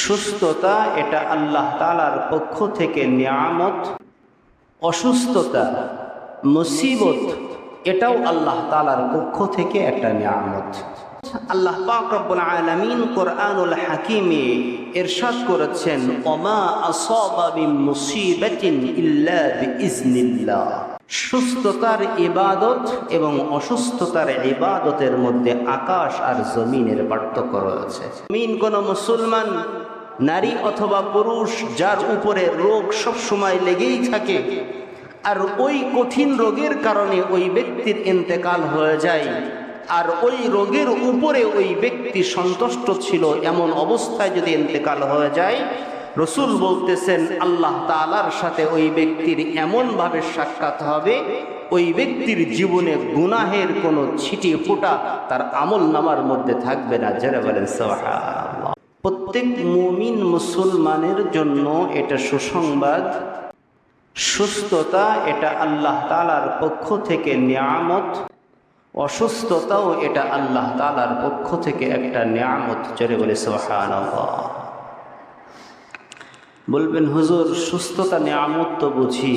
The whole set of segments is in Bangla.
সুস্থতা এটা আল্লাহ তাআলার পক্ষ থেকে নিয়ামত, অসুস্থতা মুসিবত এটাও আল্লাহ তাআলার পক্ষ থেকে একটা নিয়ামত। আল্লাহ পাক রব্বুল আলামিন কোরআনুল হাকিমে ইরশাদ করেছেন, ওমা আসাবা মিন মুসিবাতিন ইল্লা বিইজনিল্লাহ। সুস্থতার ইবাদত এবং অসুস্থতার ইবাদতের মধ্যে আকাশ আর জমিনের পার্থক্য রয়েছে। কোন মুসলমান নারী অথবা পুরুষ যার উপরে রোগ সব সময় লেগেই থাকে, আর ওই কঠিন রোগের কারণে ওই ব্যক্তির ইন্তেকাল হয়ে যায়, আর ওই রোগের উপরে ওই ব্যক্তি সন্তুষ্ট ছিল, এমন অবস্থায় যদি ইন্তেকাল হয়ে যায়, রসুল বলতেছেন আল্লাহ তাআলার সাথে ওই ব্যক্তির এমনভাবে সাক্ষাৎ হবে, ওই ব্যক্তির জীবনে গুনাহের কোনো ছিটি ফোঁটা তার আমল নামার মধ্যে থাকবে না। যারা বলেন সুবহানাল্লাহ। প্রত্যেক মুমিন মুসলমানের জন্য এটা সুসংবাদ। সুস্থতা এটা আল্লাহ তাআলার পক্ষ থেকে নিয়ামত, অসুস্থতাও এটা আল্লাহ তাআলার পক্ষ থেকে একটা নিয়ামত। যারা বলে সুবহানাল্লাহ। বলবেন হুজুর, সুস্থতা নিয়ামত তো বুঝি,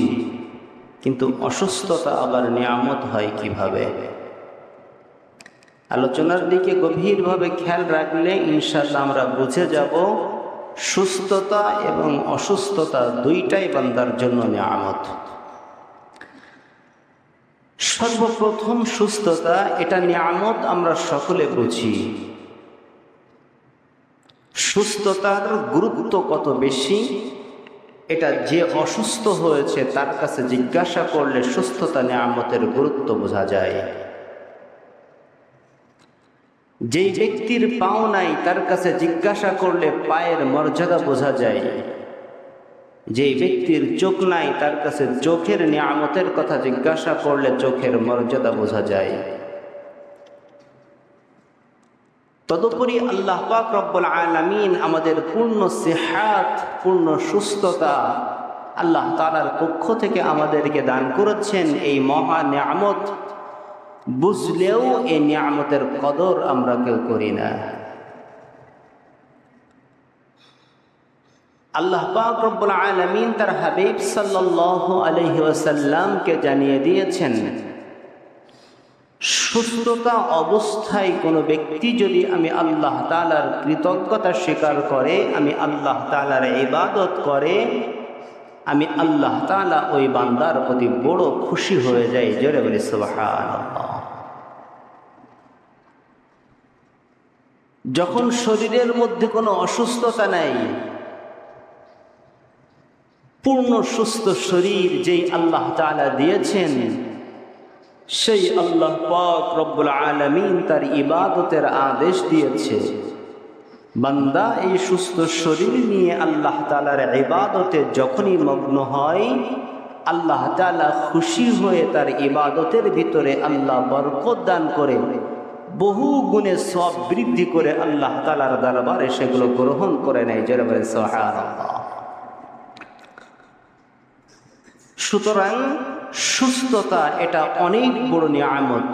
কিন্তু অসুস্থতা আবার নিয়ামত হয় কিভাবে? আলোচনার দিকে গভীরভাবে খেয়াল রাখলে ইনশাআল্লাহ আমরা বুঝে যাব সুস্থতা এবং অসুস্থতা দুইটাই বান্দার জন্য নিয়ামত। সর্বপ্রথম সুস্থতা এটা নিয়ামত আমরা সকলে বুঝি। সুস্থতার গুরুত্ব কত বেশি এটা যে অসুস্থ হয়েছে তার কাছে জিজ্ঞাসা করলে সুস্থতা নিয়ামতের গুরুত্ব বোঝা যায়। যেই ব্যক্তির পাও নাই তার কাছে জিজ্ঞাসা করলে পায়ের মর্যাদা বোঝা যায়। যেই ব্যক্তির চোখ নাই তার কাছে চোখের নিয়ামতের কথা জিজ্ঞাসা করলে চোখের মর্যাদা বোঝা যায়। তদুপরি আল্লাহ পাক রব্বুল আলামিন আমাদের পূর্ণ সিহাত, পূর্ণ সুস্থতা আল্লাহ তাআলার পক্ষ থেকে আমাদেরকে দান করেছেন। এই মহা নিয়ামত বুঝলেও এই নিয়ামতের কদর আমরা কেউ করি না। আল্লাহ পাক রব্বুল আলামিন তার হাবিব সাল্লাল্লাহু আলাইহি ওয়াসাল্লামকে জানিয়ে দিয়েছেন, সুস্থতা অবস্থায় কোনো ব্যক্তি যদি আমি আল্লাহ তাআলার কৃতজ্ঞতা স্বীকার করে, আমি আল্লাহ তাআলার ইবাদত করে, আমি আল্লাহ তাআলা ওই বান্দার প্রতি বড় খুশি হয়ে যাই। জোরে বলি সুবহানাল্লাহ। যখন শরীরের মধ্যে কোনো অসুস্থতা নাই, পূর্ণ সুস্থ শরীর যেই আল্লাহ তাআলা দিয়েছেন, সেই আল্লাহ পাক রব্বুল আলামিন তার ইবাদতের আদেশ দিয়েছে। বান্দা এই সুস্থ শরীর নিয়ে আল্লাহ তাআলার ইবাদতে যখনই মগ্ন হয়, আল্লাহ তাআলা খুশি হয়ে তার ইবাদতের ভিতরে আল্লাহ বরকত দান করে, বহু গুণে সওয়াব বৃদ্ধি করে আল্লাহ তাআলার দরবারে সেগুলো গ্রহণ করে নেয়। যারা বলে সুবহানাল্লাহ। সুতরাং সুস্থতা এটা অনেক বড় নিয়ামত।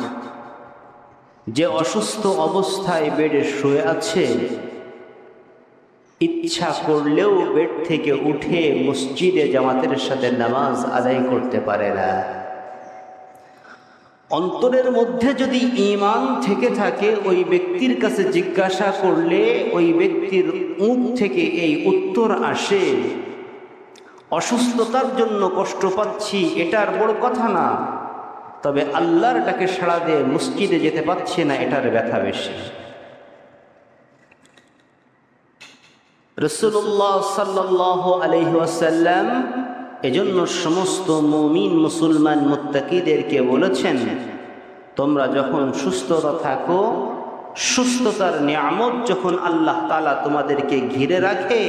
যে অসুস্থ অবস্থায় বেডে শুয়ে আছে, ইচ্ছা করলেও বেড থেকে উঠে মসজিদে জামাতের সাথে নামাজ আদায় করতে পারে না। অন্তরের মধ্যে যদি ঈমান থেকে থাকে, ওই ব্যক্তির কাছে জিজ্ঞাসা করলে ওই ব্যক্তির মুখ থেকে এই উত্তর আসে, অসুস্থতার জন্য কষ্ট পাচ্ছি এটার বড় কথা না, তবে আল্লাহর ডাকে সাড়া দিয়ে মসজিদে যেতে পারছি না, এটার ব্যথা বেশি। রাসূলুল্লাহ সাল্লাল্লাহু আলাইহি ওয়াসাল্লাম এজন্য সমস্ত মুমিন মুসলমান মুত্তাকিদেরকে বলেছেন, তোমরা যখন সুস্থতা থাকো, সুস্থতার নিয়ামত যখন আল্লাহ তাআলা তোমাদেরকে ঘিরে রাখে,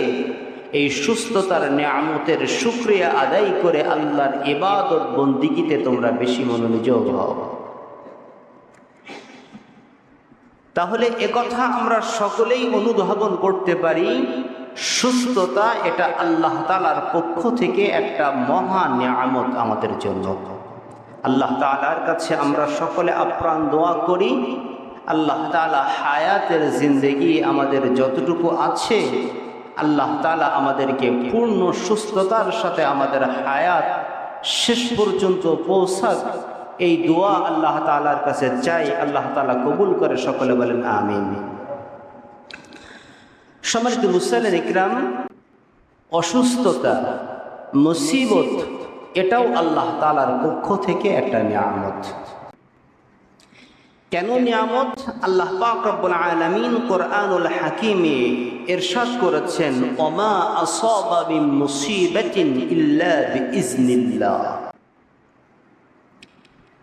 এই সুস্থতার নিয়ামতের শুকরিয়া আদায় করে আল্লাহর ইবাদত বন্দিগিতে তোমরা বেশি মনোনিযোগ হও। তাহলে একথা আমরা সকলেই অনুধাবন করতে পারি, সুস্থতা এটা আল্লাহ তাআলার পক্ষ থেকে একটা মহা নিয়ামত আমাদের জন্য। আল্লাহ তাআলার কাছে আমরা সকলে আপ্রাণ দোয়া করি, আল্লাহ তাআলা হায়াতের জিন্দেগি আমাদের যতটুকু আছে আল্লাহ তাআলা আমাদেরকে পূর্ণ সুস্থতার সাথে আমাদের হায়াত শেষ পর্যন্ত পৌঁছাক, এই দোয়া আল্লাহ তাআলার কাছে চাই। আল্লাহ তাআলা কবুল করে, সকলে বলেন আমিন। সম্মানিত মুসলিম ইকরাম, অসুস্থতা, মুসিবত এটাও আল্লাহ তাআলার পক্ষ থেকে একটা নিয়ামত। কেন নিয়ামত? আল্লাহ পাক রব্বুল আলামিন কোরআনুল হাকিমে ইরশাদ করেছেন, ওমা আসাবা মিন মুসিবাতিন ইল্লা বিইজনিল্লাহ।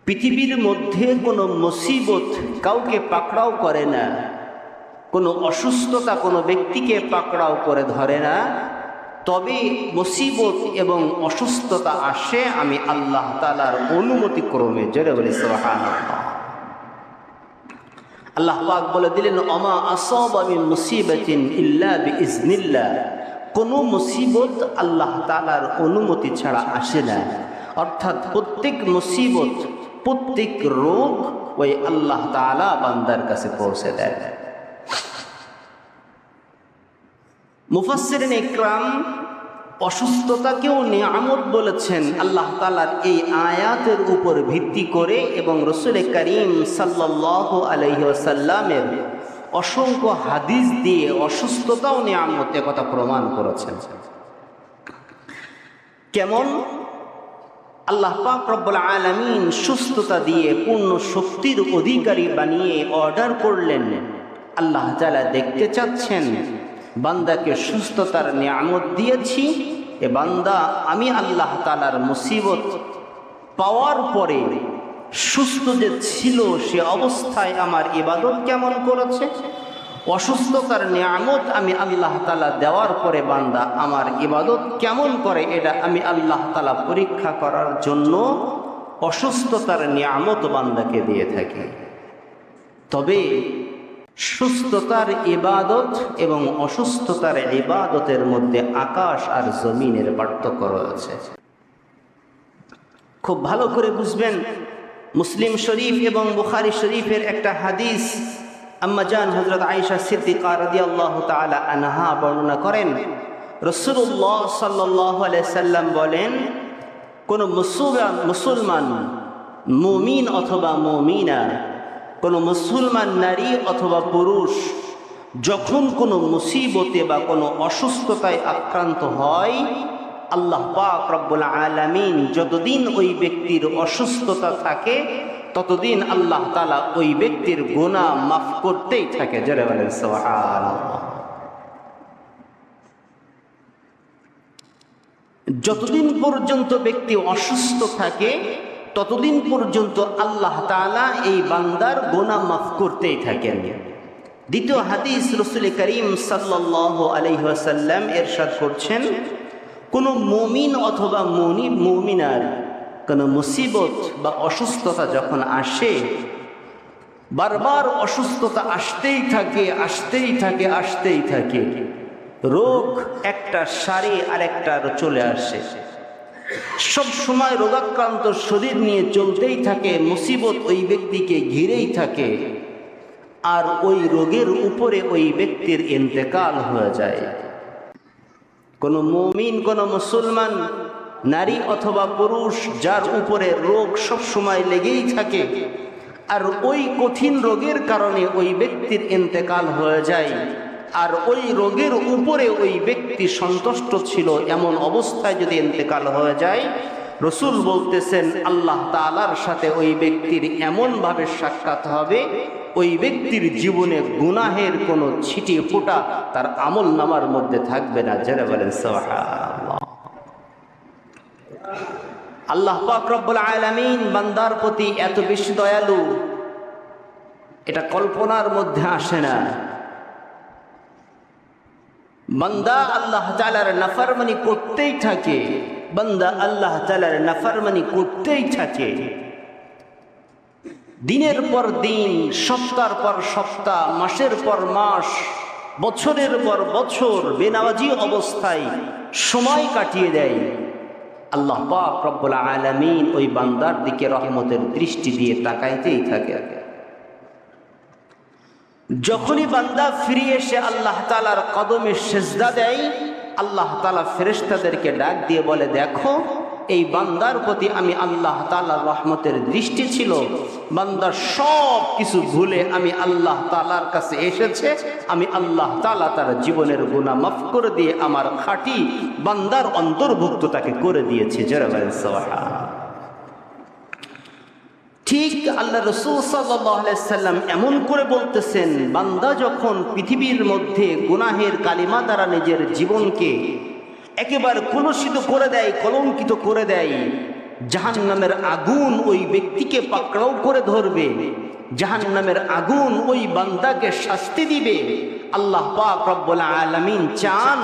পৃথিবীর মধ্যে কোনো মুসিবত কাউকে পাকড়াও করে না, কোনো অসুস্থতা কোনো ব্যক্তিকে পাকড়াও করে ধরে না, তবে মুসিবত এবং অসুস্থতা আসে আমি আল্লাহ তাআলার অনুমতি ক্রমে। জোরে বলি সুবহানাল্লাহ। আল্লাহ পাক বলে দিলেন, ওমা আসাবা মিন মুসিবাতিন ইল্লা বিইজনিল্লাহ। কোনো মুসিবত আল্লাহ তাআলার অনুমতি ছাড়া আসে না। অর্থাৎ প্রত্যেক মুসিবত, প্রত্যেক রোগ ওই আল্লাহ তাআলা বান্দার কাছে পৌঁছে দেয়। মুফাসসিরিন ইকরাম অসুস্থতাকেও নিয়ামত বলেছেন আল্লাহ তাআলার এই আয়াতের উপর ভিত্তি করে, এবং রাসূল করিম সাল্লাল্লাহু আলাইহি ওয়াসাল্লামের অসংখ্য হাদিস দিয়ে অসুস্থতাও নিয়ামত এ কথা প্রমাণ করেছেন। কেমন? আল্লাহ পাক রব্বুল আলামিন সুস্থতা দিয়ে পূর্ণ শক্তির অধিকারী বানিয়ে অর্ডার করলেন। আল্লাহ তাআলা দেখতে চাচ্ছেন বান্দাকে সুস্থতার নিয়ামত দিয়েছি, এ বান্দা আমি আল্লাহ তাআলার মুসিবত পাওয়ার পরে সুস্থ যে ছিল সে অবস্থায় আমার ইবাদত কেমন করেছে। অসুস্থতার নিয়ামত আমি আল্লাহ তাআলা দেওয়ার পরে বান্দা আমার ইবাদত কেমন করে, এটা আমি আল্লাহ তাআলা পরীক্ষা করার জন্য অসুস্থতার নিয়ামত বান্দাকে দিয়ে থাকি। তবে সুস্থতার ইবাদত এবং অসুস্থতার ইবাদতের মধ্যে আকাশ আর জমিনের পার্থক্য রয়েছে। খুব ভালো করে বুঝবেন। মুসলিম শরীফ এবং বুখারী শরীফের একটা হাদিস আম্মা জান হযরত আয়েশা সিদ্দিকা রাদিয়াল্লাহু তাআলা আনহা বর্ণনা করেন, রাসূলুল্লাহ সাল্লাল্লাহু আলাইহি সাল্লাম বলেন, কোন মুসলমান মুমিন অথবা মুমিনা, কোনো মুসলমান নারী অথবা পুরুষ যখন কোনো মুসিবতে বা কোনো অসুস্থতায় আক্রান্ত হয়, আল্লাহ পাক রব্বুল আলামিন যতদিন ওই ব্যক্তির অসুস্থতা থাকে ততদিন আল্লাহ তাআলা ওই ব্যক্তির গুনাহ মাফ করতেই থাকে। যারা বলেন সুবহানাল্লাহ। যতদিন পর্যন্ত ব্যক্তি অসুস্থ থাকে ততদিন পর্যন্ত আল্লাহ তাআলা এই বান্দার গুনাহ মাফ করতেই থাকেন। দ্বিতীয় হাদিস, রাসূল করিম সাল্লাল্লাহু আলাইহি ওয়াসাল্লাম ইরশাদ করছেন, কোন মুমিন অথবা মুমিনার কোন মুসিবত বা অসুস্থতা যখন আসে, বারবার অসুস্থতা আসতেই থাকে, রোগ একটা সারে আরেকটার চলে আসে, সব সময় রোগাক্রান্ত শরীর নিয়ে চলতেই থাকে, মুসিবত ওই ব্যক্তিকে ঘিরেই থাকে, আর ওই রোগের উপরে ওই ব্যক্তির ইন্তেকাল হয়ে যায়। কোন মুমিন, কোন মুসলমান নারী অথবা পুরুষ যার উপরে রোগ সব সময় লেগেই থাকে, আর ওই কঠিন রোগের কারণে ওই ব্যক্তির ইন্তেকাল হয়ে যায়, আর ওই রোগের উপরে ওই ব্যক্তি সন্তুষ্ট ছিল, এমন অবস্থায় যদি ইন্তেকাল হয়ে যায়, রাসূল বলতেছেন আল্লাহ তাআলার সাথে ওই ব্যক্তির এমনভাবে সাক্ষাৎ হবে, ওই ব্যক্তির জীবনে গুনাহের কোনো ছিটি ফোঁটা তার আমল নামার মধ্যে থাকবে না। যারা বলেন সুবহানাল্লাহ। আল্লাহ পাক রব্বুল আলামিন বান্দার প্রতি এত বেশি দয়ালু, এটা কল্পনার মধ্যে আসে না। বান্দা আল্লাহ তাআলার নাফরমানি করতেই থাকে, দিনের পর দিন, সপ্তাহের পর সপ্তাহ, মাসের পর মাস, বছরের পর বছর বেনামাজি অবস্থায় সময় কাটিয়ে দেয়। আল্লাহ পাক রব্বুল আলামিন ওই বান্দার দিকে রহমতের দৃষ্টি দিয়ে তাকাইতেই থাকে। যখনই বান্দা ফিরে এসে আল্লাহ তাআলার কদমে সেজদা দেয়, আল্লাহ তাআলা ফেরেশতাদেরকে ডাক দিয়ে বলে, দেখো এই বান্দার প্রতি আমি আল্লাহ তাআলার রহমতের দৃষ্টি ছিল, বান্দার সব কিছু ভুলে আমি আল্লাহ তাআলার কাছে এসেছে, আমি আল্লাহ তাআলা তার জীবনের গুনাহ মাফ করে দিয়ে আমার খাঁটি বান্দার অন্তর্ভুক্ত তাকে করে দিয়েছে। যারা বলেন সুবহানাল্লাহ। ঠিক আল্লাহ রাসূল সাল্লাল্লাহু আলাইহি সাল্লাম এমন করে বলতেছেন, বান্দা যখন পৃথিবীর মধ্যে গুনাহের কালিমা দ্বারা নিজের জীবনকে একেবারে কলুষিত করে দেয়, কলঙ্কিত করে দেয়, জাহান্নামের আগুন ওই ব্যক্তিকে পাকড়াও করে ধরবে, জাহান্নামের আগুন ওই বান্দাকে শাস্তি দিবে। আল্লাহ পাক রব্বুল আলামিন চান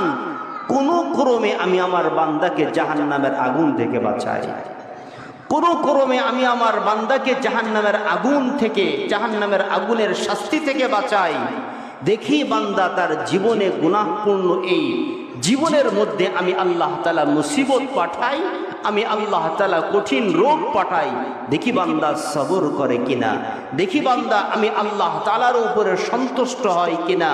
কোন ক্রমে আমি আমার বান্দাকে জাহান্নামের আগুন থেকে বাঁচাই, কোন ক্রমে আমি আমার বান্দাকে জাহান্নামের আগুন থেকে, জাহান্নামের আগুনের শাস্তি থেকে বাঁচাই। দেখি বান্দা তার জীবনে গুনাহপূর্ণ এই জীবনের মধ্যে আমি আল্লাহ তাআলা মুসিবত পাঠাই, আমি আল্লাহ তাআলা কঠিন রোগ পাঠাই, দেখি বান্দা সবর করে কিনা, দেখি বান্দা আমি আল্লাহ তাআলার উপরে সন্তুষ্ট হয় কিনা।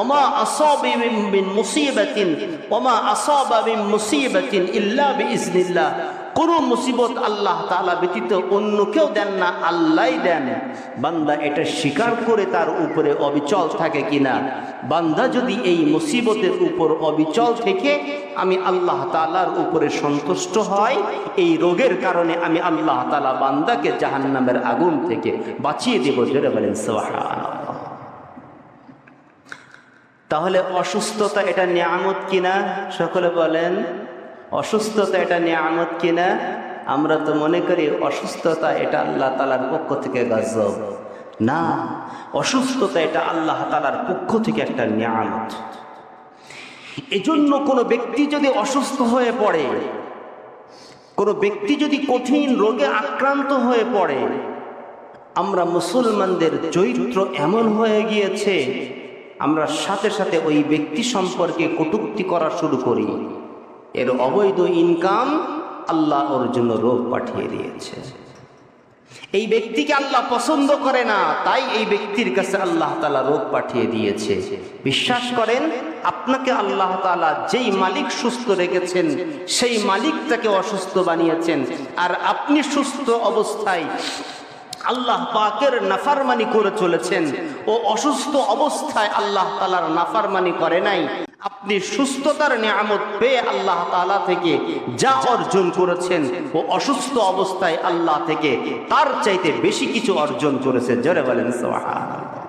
ওমা আসাবা মিন মুসিবাতিন ওমা আসাবা মিন মুসিবাতিন ইল্লা বিইজনিল্লাহ, কোনো মুসিবত আল্লাহ তাআলা ব্যতীত অন্য কেউ দেন না, আল্লাহই দেন। বান্দা এটা স্বীকার করে তার উপরে অবিচল থাকে কিনা। বান্দা যদি এই মুসিবতের উপর অবিচল থেকে আমি আল্লাহ তাআলার উপরে সন্তুষ্ট হয়, এই রোগের কারণে আমি আল্লাহ তাআলা বান্দাকে জাহান্নামের আগুন থেকে বাঁচিয়ে দেব। জোরে বলেন সুবহানাল্লাহ। তাহলে অসুস্থতা এটা নিয়ামত কিনা? সকলে বলেন অসুস্থতা এটা নিয়ামত কিনা? আমরা তো মনে করি অসুস্থতা এটা আল্লাহ তাআলার পক্ষ থেকে গজব। না, অসুস্থতা এটা আল্লাহ তাআলার পক্ষ থেকে একটা নিয়ামত। এজন্য কোনো ব্যক্তি যদি অসুস্থ হয়ে পড়ে, কোনো ব্যক্তি যদি কঠিন রোগে আক্রান্ত হয়ে পড়ে, আমরা মুসলমানদের চরিত্র এমন হয়ে গিয়েছে, আমরা সাথে সাথে ওই ব্যক্তি সম্পর্কে কটূক্তি করা শুরু করি। এর অবৈধ ইনকাম, আল্লাহ ওর জন্য রোগ পাঠিয়ে দিয়েছে। এই ব্যক্তিকে আল্লাহ পছন্দ করে না, তাই এই ব্যক্তির কাছে আল্লাহ তাআলা রোগ পাঠিয়ে দিয়েছে। বিশ্বাস করেন, আপনাকে আল্লাহ তাআলা যেই মালিক সুস্থ রেখেছেন সেই মালিক তাকে অসুস্থ বানিয়েছেন, আর আপনি সুস্থ অবস্থায় আল্লাহ পাকের নাফরমানি করে চলেছেন। ও অসুস্থ অবস্থায় আল্লাহ তাআলার নাফরমানি করে নাই। আপনি সুস্থতার নিয়ামত পেয়ে আল্লাহ তাআলা থেকে যা অর্জন করেছেন, ও অসুস্থ অবস্থায় আল্লাহ থেকে তার চাইতে বেশি কিছু অর্জন করেছে। জোরে বলেন সুবহানাল্লাহ।